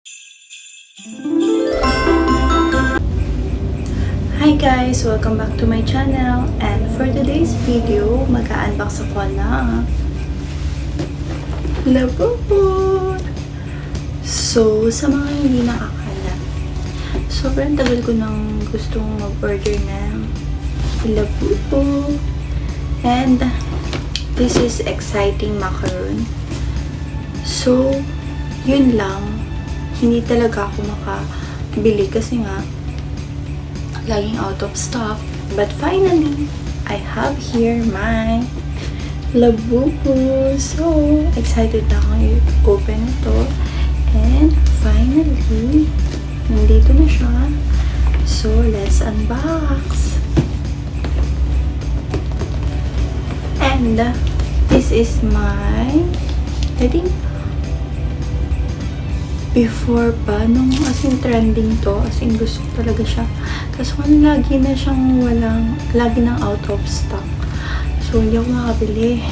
Hi guys! Welcome back to my channel. And for today's video, mag-unbox ako na Labubu! So, sa mga hindi nakakalam, sobrang tagal ko nang gustong mag-order ng Labubu. And this is exciting macaroon. So, yun lang. Hindi talaga ako makabili kasi nga laging out of stock. But finally, I have here my Labubu. So, excited na ako i-open ito. And finally, nandito na siya. So, let's unbox. And this is my, I think, before pa, nung as in trending to, as in gusto ko talaga siya. Kaso kung lagi na siyang lagi nang out of stock. So, hindi ako makabili.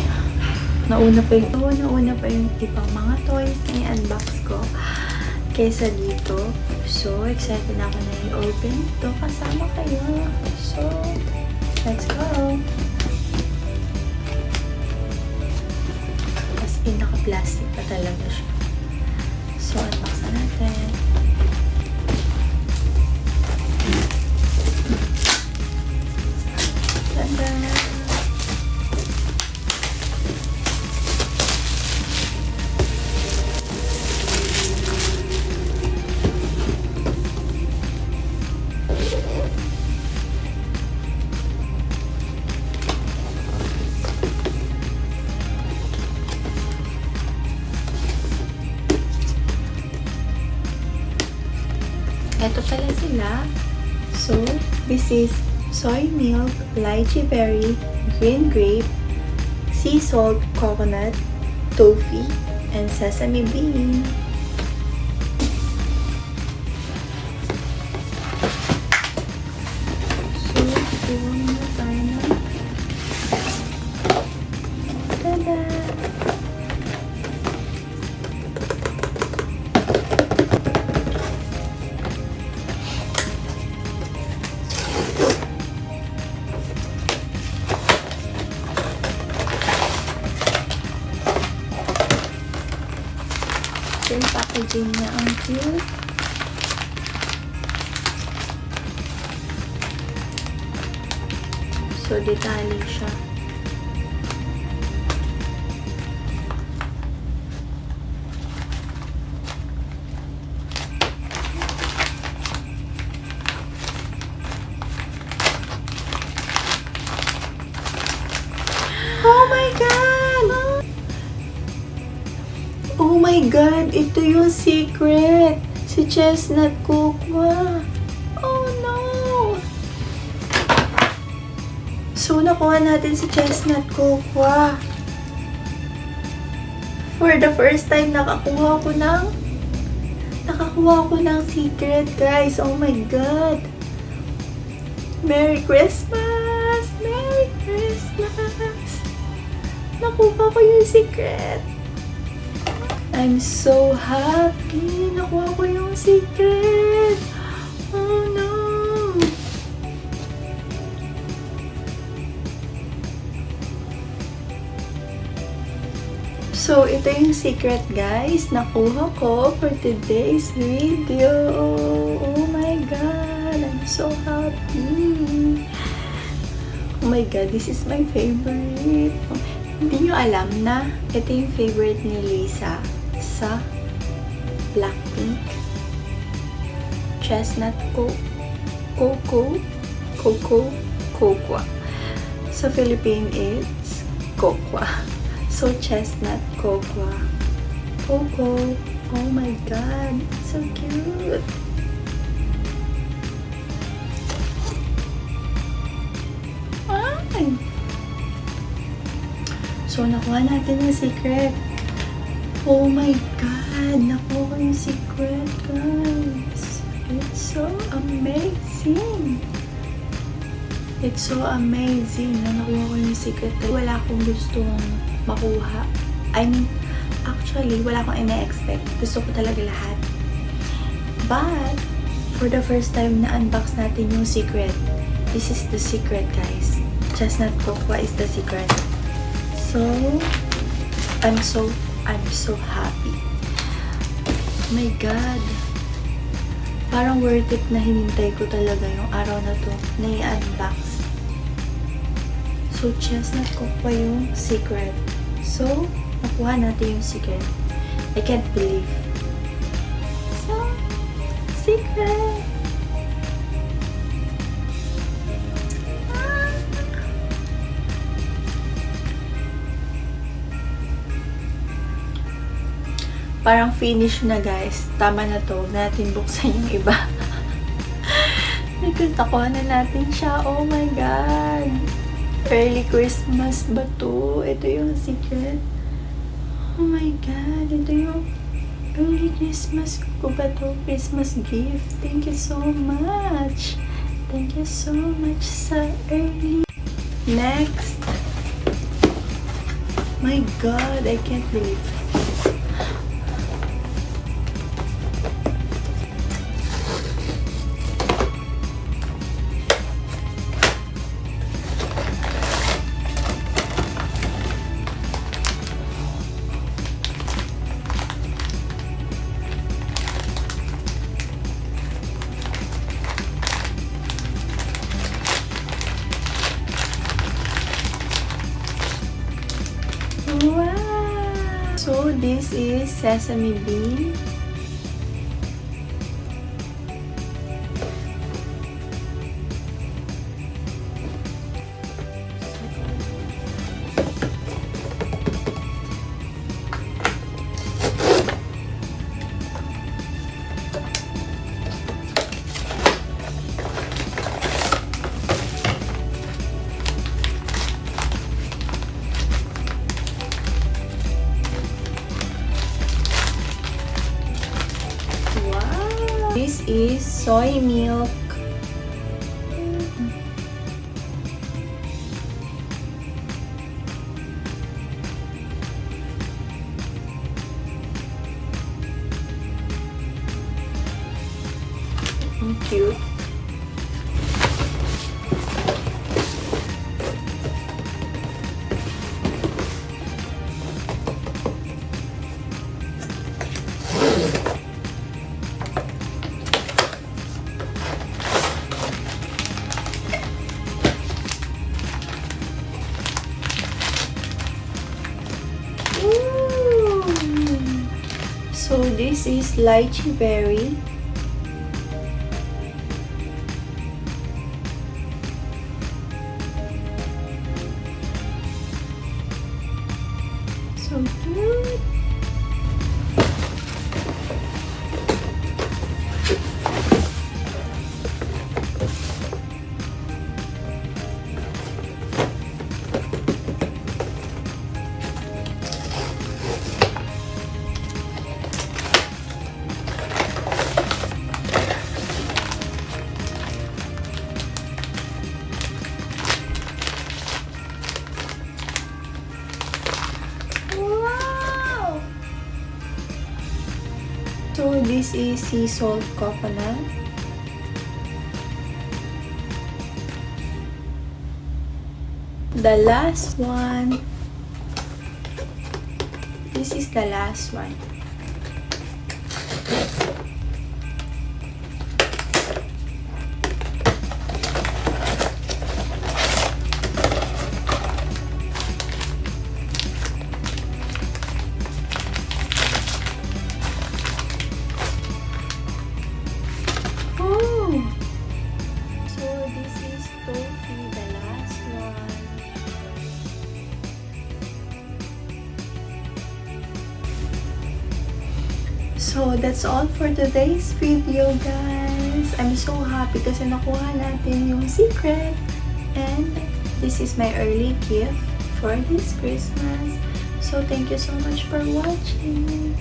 Nauna pa yung ibang mga toys na i-unbox ko kaysa dito. So, excited na ako na i-open ito kasama kayo. So, let's go! As in, naka-plastic pa talaga siya. So, unbox na natin. Tada! Ito pala sila. So, this is soy milk, lychee berry, green grape, sea salt, coconut, toffee, and sesame bean. So, iwan muna tayo na. Tada! Yung packaging niya ang cute. So, detalye siya. Oh my God! Oh my God! Ito yung secret! Si Chestnut Cocoa! Oh no! So, nakuha natin si Chestnut Cocoa. For the first time, nakakuha ko ng secret, guys! Oh my God! Merry Christmas! Merry Christmas! Nakuha ko yung secret! I'm so happy! Nakuha ko yung secret! Oh no! So, ito yung secret, guys. Nakuha ko for today's video. Oh my God! I'm so happy! Oh my God, this is my favorite. Hindi nyo alam na ito yung favorite ni Lisa sa Blackpink. Chestnut Cocoa. Sa Philippine, it's Cocoa. So, Chestnut Cocoa. Oh my God, it's so cute. Ay! So, nakuha natin yung secret. Oh my God! Nakuha ko yung secret, guys. It's so amazing. It's so amazing na nakuha ko yung secret. Wala akong gustong makuha. I mean, actually, wala akong ina-expect. Gusto ko talaga lahat. But, for the first time na unbox natin yung secret. This is the secret, guys. Chestnut cocoa is the secret. So, I'm so happy. Oh my God. Parang worth it na hinintay ko talaga yung araw na to na i-unbox. So, chestnut cocoa yung secret. So, nakuha natin yung secret. I can't believe. So, secret! Parang finish na, guys. Tama na to. Huwag natin buksan yung iba. Nagkuntakuha na natin siya. Oh my God! Early Christmas ba to? Ito yung secret. Oh my God! Ito yung early Christmas ko ba to? Christmas gift. Thank you so much! Thank you so much sa early. Next! My God! I can't believe it. Wow! So, this is sesame bean. This is soy milk. Cute. So this is lychee berry. So cute. So this is sea salt coconut. The last one. This is the last one. So, that's all for today's video, guys. I'm so happy kasi nakuha natin yung secret. And this is my early gift for this Christmas. So, thank you so much for watching.